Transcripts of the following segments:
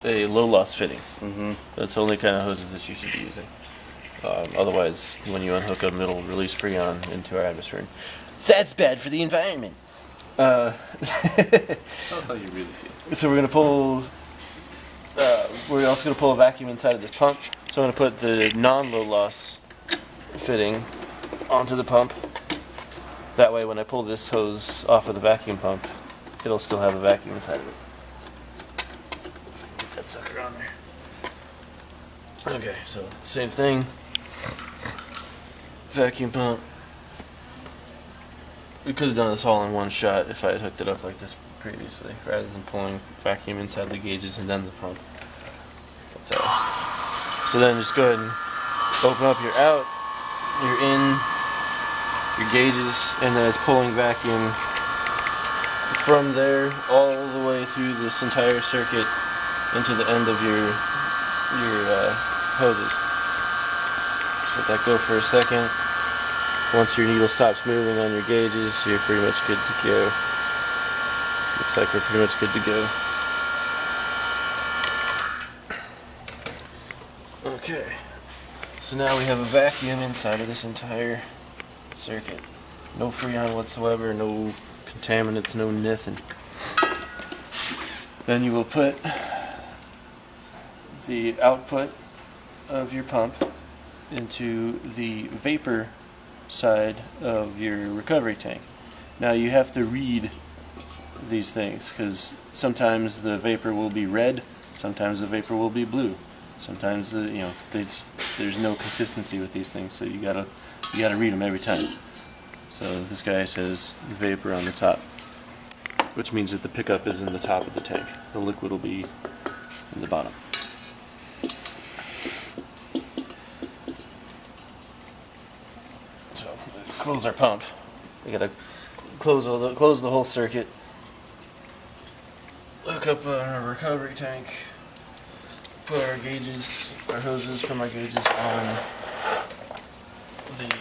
a low loss fitting. Mm-hmm. That's the only kind of hoses that you should be using. Otherwise, when you unhook them, it'll release Freon into our atmosphere. That's bad for the environment. That's how you really feel. So we're going to pull. We're also going to pull a vacuum inside of this pump. So I'm going to put the non-low loss fitting onto the pump. That way, when I pull this hose off of the vacuum pump, it'll still have a vacuum inside of it. Get that sucker on there. Okay, so same thing. Vacuum pump. We could have done this all in one shot if I had hooked it up like this previously, rather than pulling vacuum inside the gauges and then the pump. But, so then just go ahead and open up your out, your in, your gauges, and then it's pulling vacuum from there all the way through this entire circuit into the end of your hoses. Just let that go for a second. Once your needle stops moving on your gauges, you're pretty much good to go. Looks like we're pretty much good to go. Okay, so now we have a vacuum inside of this entire circuit. No Freon whatsoever, no contaminants, no nothing. Then you will put the output of your pump into the vapor side of your recovery tank. Now you have to read these things because sometimes the vapor will be red, sometimes the vapor will be blue, sometimes there's no consistency with these things, so you gotta read them every time. So this guy says vapor on the top, which means that the pickup is in the top of the tank. The liquid will be in the bottom. So close our pump. We gotta close the whole circuit. Hook up our recovery tank. Put our gauges, our hoses from our gauges on the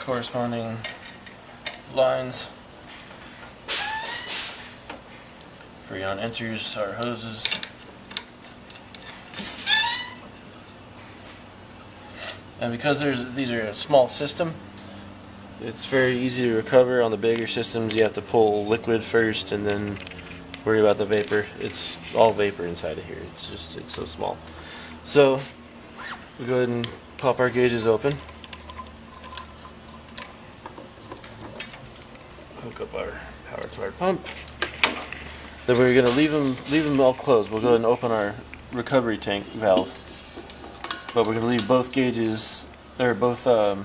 corresponding lines. Freon enters our hoses. And because these are a small system, it's very easy to recover. On the bigger systems, you have to pull liquid first and then worry about the vapor. It's all vapor inside of here. It's so small. So we go ahead and pop our gauges open. Hook up our power to our pump. Then we're going to leave them all closed. We'll go ahead and open our recovery tank valve, but we're going to leave both gauges, or both the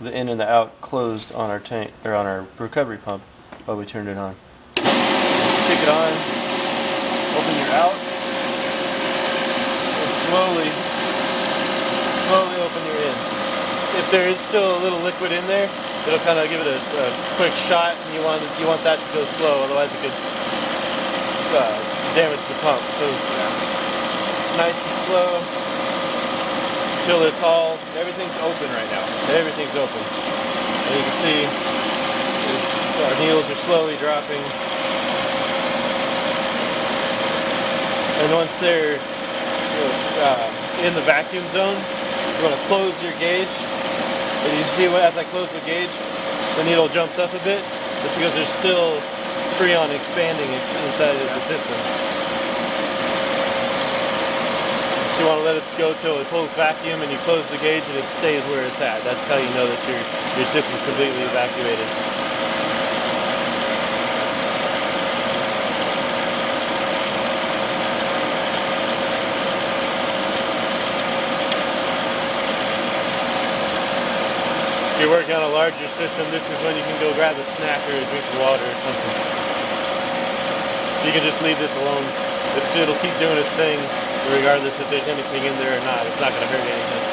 in and the out, closed on our tank or on our recovery pump while we turn it on. Kick it on. Open your out, and slowly open your in. If there is still a little liquid in there, it'll kind of give it a quick shot, and you want that to go slow, otherwise it could damage the pump. So nice and slow until everything's open right now. Everything's open. And you can see our needles are slowly dropping. And once they're in the vacuum zone, you want to close your gauge. And you see as I close the gauge, the needle jumps up a bit. That's because there's still Freon expanding inside of the system. So you want to let it go till it pulls vacuum, and you close the gauge and it stays where it's at. That's how you know that your system's completely evacuated. If you're working on a larger system, this is when you can go grab a snack or a drink of water or something. You can just leave this alone. It'll keep doing its thing regardless if there's anything in there or not. It's not going to hurt anything.